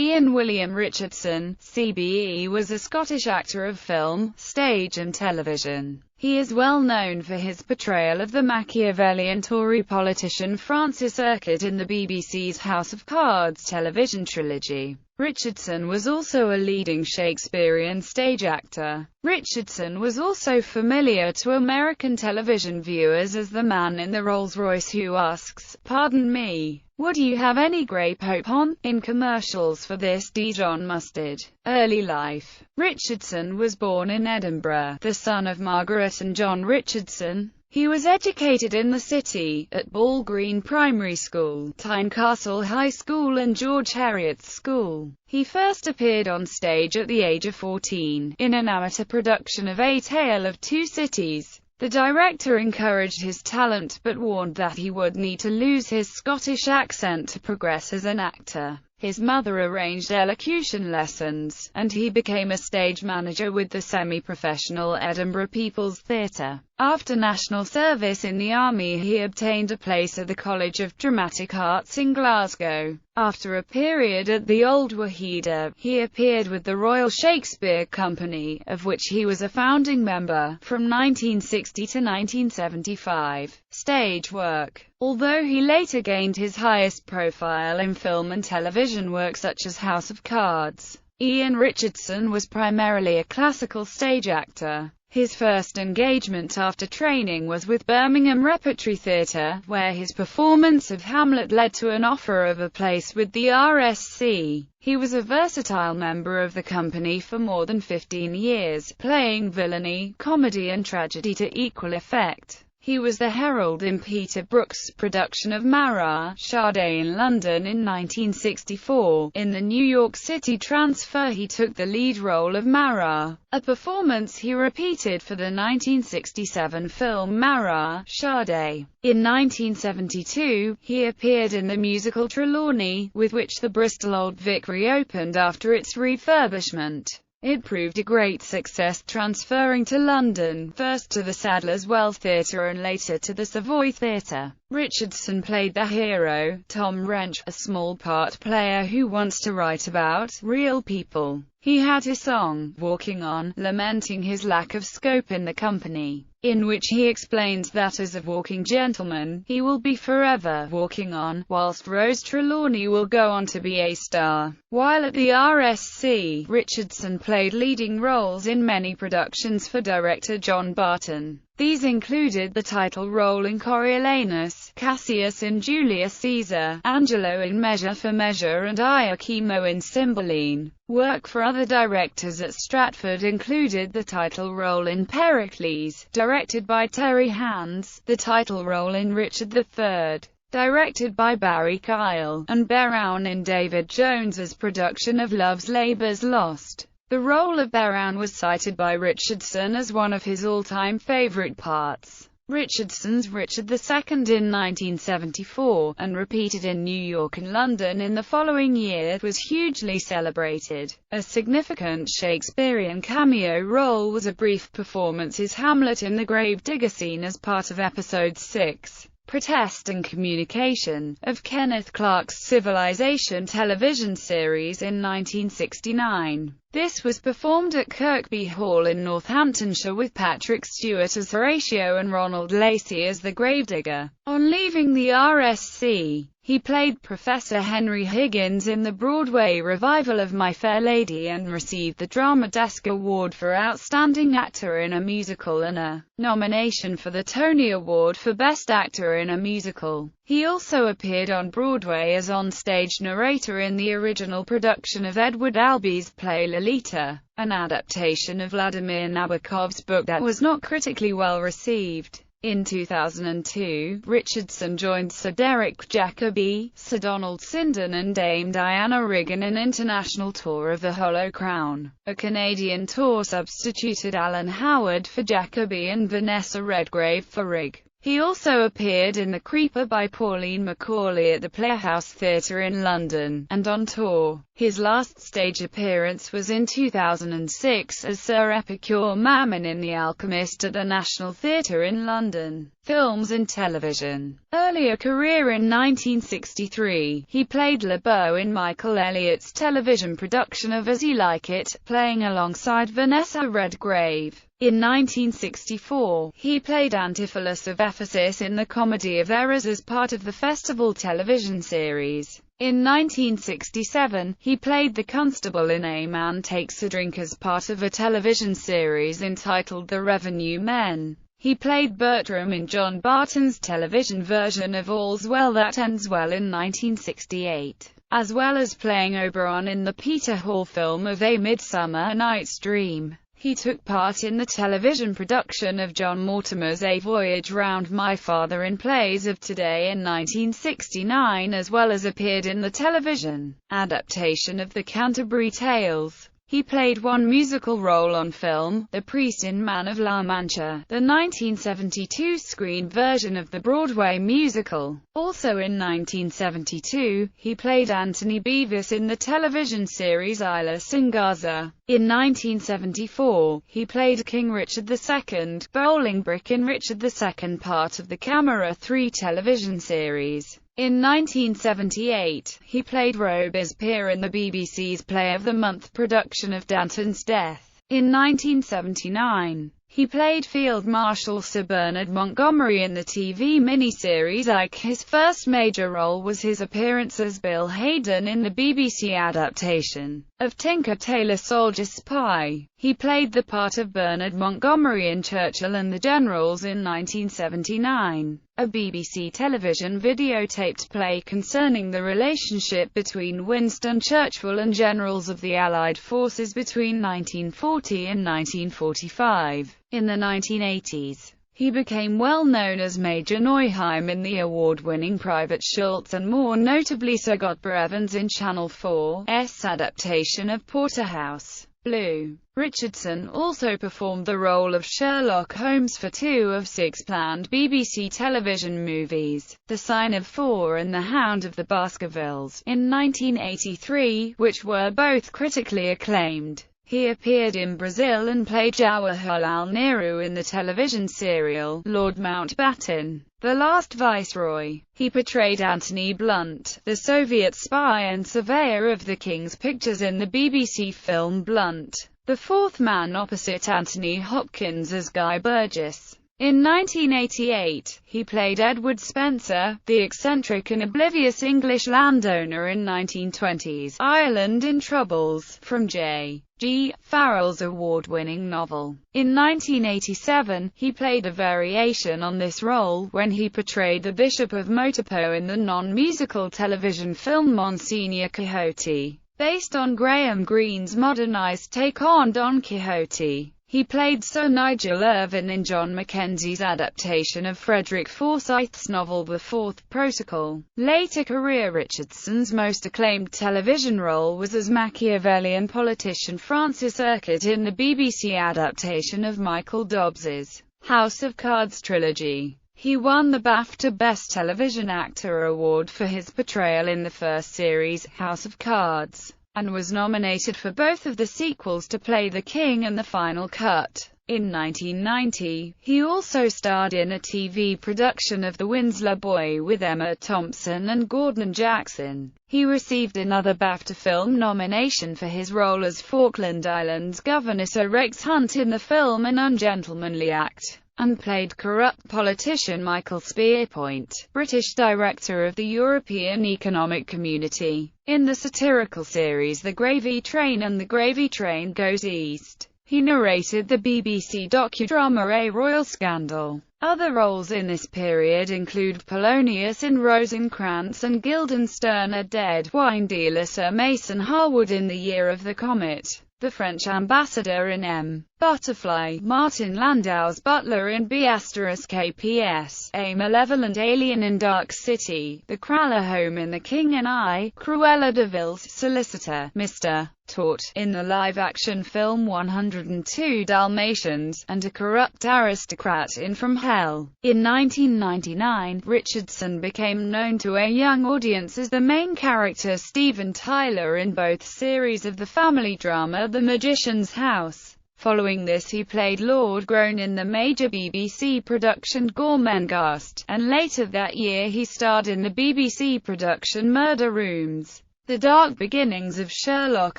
Ian William Richardson, CBE, was a Scottish actor of film, stage and television. He is well known for his portrayal of the Machiavellian Tory politician Francis Urquhart in the BBC's House of Cards television trilogy. Richardson was also a leading Shakespearean stage actor. Richardson was also familiar to American television viewers as the man in the Rolls-Royce who asks, "Pardon me, would you have any Grey Pope on?" in commercials for this Dijon mustard. Early life. Richardson was born in Edinburgh, the son of Margaret and John Richardson. He was educated in the city, at Ball Green Primary School, Tynecastle High School and George Heriot's School. He first appeared on stage at the age of 14, in an amateur production of A Tale of Two Cities. The director encouraged his talent but warned that he would need to lose his Scottish accent to progress as an actor. His mother arranged elocution lessons, and he became a stage manager with the semi-professional Edinburgh People's Theatre. After national service in the army, he obtained a place at the College of Dramatic Arts in Glasgow. After a period at the Old Wahida, he appeared with the Royal Shakespeare Company, of which he was a founding member, from 1960 to 1975. Stage work. Although he later gained his highest profile in film and television work such as House of Cards, Ian Richardson was primarily a classical stage actor. His first engagement after training was with Birmingham Repertory Theatre, where his performance of Hamlet led to an offer of a place with the RSC. He was a versatile member of the company for more than 15 years, playing villainy, comedy and tragedy to equal effect. He was the herald in Peter Brook's production of Marat, Sade in London in 1964. In the New York City transfer he took the lead role of Marat, a performance he repeated for the 1967 film Marat, Sade. In 1972, he appeared in the musical Trelawney, with which the Bristol Old Vic reopened after its refurbishment. It proved a great success, transferring to London, first to the Sadler's Wells Theatre and later to the Savoy Theatre. Richardson played the hero, Tom Wrench, a small part player who wants to write about real people. He had his song, Walking On, lamenting his lack of scope in the company, in which he explains that as a walking gentleman, he will be forever walking on, whilst Rose Trelawney will go on to be a star. While at the RSC, Richardson played leading roles in many productions for director John Barton. These included the title role in Coriolanus, Cassius in Julius Caesar, Angelo in Measure for Measure and Iachimo in Cymbeline. Work for other directors at Stratford included the title role in Pericles, directed by Terry Hands, the title role in Richard III, directed by Barry Kyle, and Beraun in David Jones's production of Love's Labour's Lost. The role of Beraun was cited by Richardson as one of his all-time favourite parts. Richardson's Richard II in 1974, and repeated in New York and London in the following year, was hugely celebrated. A significant Shakespearean cameo role was a brief performance as Hamlet in the Gravedigger scene as part of Episode 6. Protest and Communication, of Kenneth Clark's Civilization television series in 1969. This was performed at Kirkby Hall in Northamptonshire with Patrick Stewart as Horatio and Ronald Lacey as the Gravedigger. On leaving the RSC, he played Professor Henry Higgins in the Broadway revival of My Fair Lady and received the Drama Desk Award for Outstanding Actor in a Musical and a nomination for the Tony Award for Best Actor in a Musical. He also appeared on Broadway as on-stage narrator in the original production of Edward Albee's play Lolita, an adaptation of Vladimir Nabokov's book that was not critically well received. In 2002, Richardson joined Sir Derek Jacobi, Sir Donald Sinden and Dame Diana Rigg in an international tour of the Hollow Crown. A Canadian tour substituted Alan Howard for Jacobi and Vanessa Redgrave for Rigg. He also appeared in The Creeper by Pauline Macaulay at the Playhouse Theatre in London, and on tour. His last stage appearance was in 2006 as Sir Epicure Mammon in The Alchemist at the National Theatre in London. films and television. Earlier career: in 1963, he played LeBeau in Michael Elliott's television production of As You Like It, playing alongside Vanessa Redgrave. In 1964, he played Antipholus of Ephesus in the Comedy of Errors as part of the Festival television series. In 1967, he played the constable in A Man Takes a Drink as part of a television series entitled The Revenue Men. He played Bertram in John Barton's television version of All's Well That Ends Well in 1968, as well as playing Oberon in the Peter Hall film of A Midsummer Night's Dream. He took part in the television production of John Mortimer's A Voyage Round My Father in Plays of Today in 1969, as well as appeared in the television adaptation of the Canterbury Tales. He played one musical role on film, the priest in Man of La Mancha, the 1972 screen version of the Broadway musical. Also in 1972, he played Anthony Beavis in the television series Isla Singaza. In 1974, he played King Richard II, Bolingbroke in Richard II part of the Camera 3 television series. In 1978, he played Robespierre in the BBC's Play of the Month production of Danton's Death. In 1979, he played Field Marshal Sir Bernard Montgomery in the TV miniseries Ike. His first major role was his appearance as Bill Hayden in the BBC adaptation of Tinker Tailor Soldier Spy. He played the part of Bernard Montgomery in Churchill and the Generals in 1979, a BBC television videotaped play concerning the relationship between Winston Churchill and generals of the Allied forces between 1940 and 1945. In the 1980s, he became well known as Major Neuheim in the award-winning Private Schultz and more notably Sir Godber Evans in Channel 4's adaptation of Porterhouse Blue. Richardson also performed the role of Sherlock Holmes for 2 of 6 planned BBC television movies, The Sign of 4 and The Hound of the Baskervilles, in 1983, which were both critically acclaimed. He appeared in Brazil and played Jawaharlal Nehru in the television serial Lord Mountbatten, The Last Viceroy. He portrayed Anthony Blunt, the Soviet spy and surveyor of the King's Pictures in the BBC film Blunt, the Fourth Man opposite Anthony Hopkins as Guy Burgess. In 1988, he played Edward Spencer, the eccentric and oblivious English landowner in 1920s Ireland in Troubles, from J.G. Farrell's award-winning novel. In 1987, he played a variation on this role when he portrayed the Bishop of Motopo in the non-musical television film Monsignor Quixote, based on Graham Greene's modernized take on Don Quixote. He played Sir Nigel Irvine in John Mackenzie's adaptation of Frederick Forsyth's novel The Fourth Protocol. Later career: Richardson's most acclaimed television role was as Machiavellian politician Francis Urquhart in the BBC adaptation of Michael Dobbs's House of Cards trilogy. He won the BAFTA Best Television Actor award for his portrayal in the first series, House of Cards, and was nominated for both of the sequels to play the King and the Final Cut. In 1990, he also starred in a TV production of The Winslow Boy with Emma Thompson and Gordon Jackson. He received another BAFTA film nomination for his role as Falkland Islands Governor Sir Rex Hunt in the film An Ungentlemanly Act, and played corrupt politician Michael Spearpoint, British director of the European Economic Community, in the satirical series The Gravy Train and The Gravy Train Goes East. He narrated the BBC docudrama A Royal Scandal. Other roles in this period include Polonius in Rosencrantz and Guildenstern, a dead wine dealer Sir Mason Harwood in The Year of the Comet, the French ambassador in M. Butterfly, Martin Landau's butler in B*KPS, a malevolent alien in Dark City, the Kraller home in The King and I, Cruella de Vil's solicitor, Mr. Tort, in the live-action film 102 Dalmatians, and a corrupt aristocrat in From Hell. In 1999, Richardson became known to a young audience as the main character Steven Tyler in both series of the family drama The Magician's House. Following this he played Lord Groan in the major BBC production Gormenghast, and later that year he starred in the BBC production Murder Rooms. The Dark Beginnings of Sherlock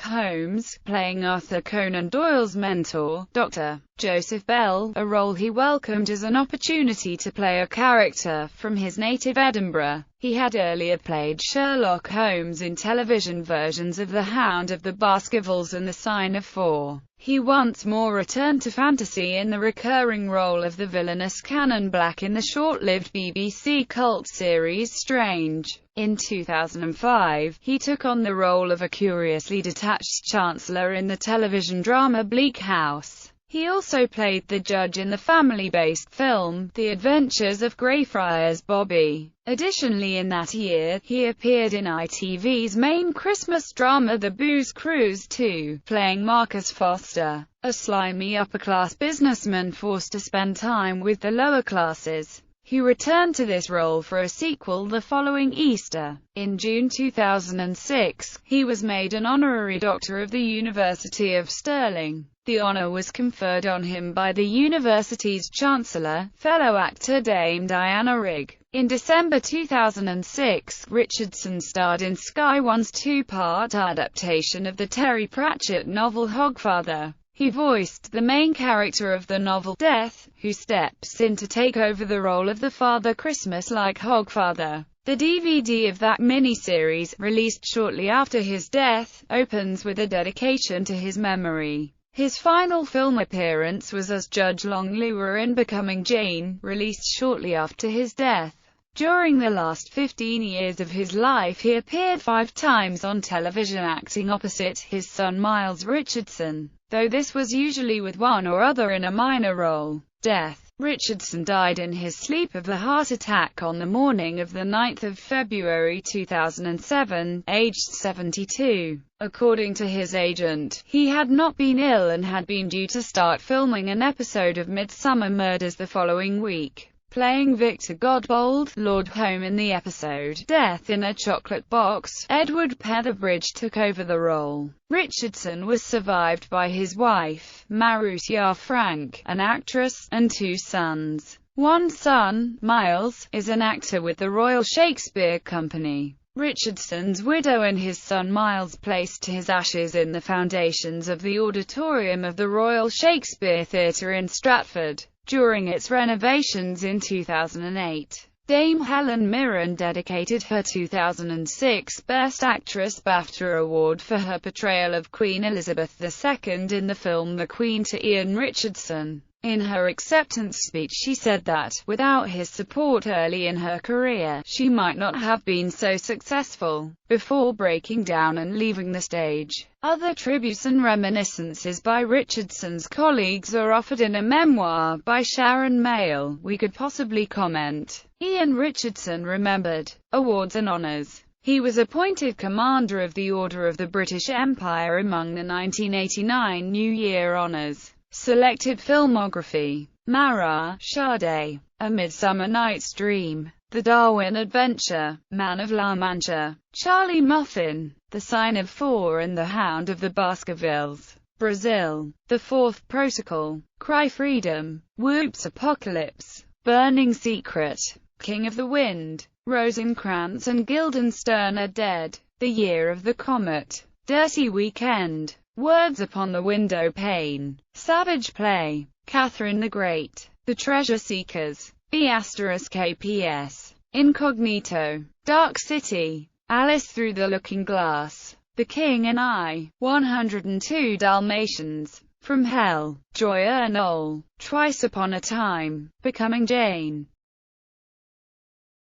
Holmes, playing Arthur Conan Doyle's mentor, Dr. Joseph Bell, a role he welcomed as an opportunity to play a character from his native Edinburgh. He had earlier played Sherlock Holmes in television versions of The Hound of the Baskervilles and The Sign of Four. He once more returned to fantasy in the recurring role of the villainous Canon Black in the short-lived BBC cult series Strange. In 2005, he took on the role of a curiously detached chancellor in the television drama Bleak House. He also played the judge in the family-based film, The Adventures of Greyfriars Bobby. Additionally in that year, he appeared in ITV's main Christmas drama The Booze Cruise 2, playing Marcus Foster, a slimy upper-class businessman forced to spend time with the lower classes. He returned to this role for a sequel the following Easter. In June 2006, he was made an honorary doctor of the University of Stirling. The honour was conferred on him by the university's chancellor, fellow actor Dame Diana Rigg. In December 2006, Richardson starred in Sky One's two-part adaptation of the Terry Pratchett novel Hogfather. He voiced the main character of the novel, Death, who steps in to take over the role of the Father Christmas-like Hogfather. The DVD of that miniseries, released shortly after his death, opens with a dedication to his memory. His final film appearance was as Judge Longlewer in Becoming Jane, released shortly after his death. During the last 15 years of his life he appeared 5 times on television acting opposite his son Miles Richardson, though this was usually with one or other in a minor role. Death. Richardson died in his sleep of a heart attack on the morning of the 9th of February 2007, aged 72. According to his agent, he had not been ill and had been due to start filming an episode of Midsummer Murders the following week. Playing Victor Godbold, Lord Home in the episode Death in a Chocolate Box, Edward Petherbridge took over the role. Richardson was survived by his wife, Marussia Frank, an actress, and 2 sons. One son, Miles, is an actor with the Royal Shakespeare Company. Richardson's widow and his son Miles placed his ashes in the foundations of the auditorium of the Royal Shakespeare Theatre in Stratford. During its renovations in 2008, Dame Helen Mirren dedicated her 2006 Best Actress BAFTA award for her portrayal of Queen Elizabeth II in the film The Queen to Ian Richardson. In her acceptance speech she said that, without his support early in her career, she might not have been so successful, before breaking down and leaving the stage. Other tributes and reminiscences by Richardson's colleagues are offered in a memoir by Sharon Mayle. We could possibly comment. Ian Richardson remembered. Awards and honours. He was appointed Commander of the Order of the British Empire among the 1989 New Year honours. Selected filmography: Mara, Sade, A Midsummer Night's Dream, The Darwin Adventure, Man of La Mancha, Charlie Muffin, The Sign of Four and The Hound of the Baskervilles, Brazil, The Fourth Protocol, Cry Freedom, Whoops Apocalypse, Burning Secret, King of the Wind, Rosencrantz and Guildenstern Are Dead, The Year of the Comet, Dirty Weekend, Words Upon the Window Pane, Savage Play, Catherine the Great, The Treasure Seekers, B*KPS, Incognito, Dark City, Alice Through the Looking Glass, The King and I, 102 Dalmatians, From Hell, Joy Earnol, Twice Upon a Time, Becoming Jane.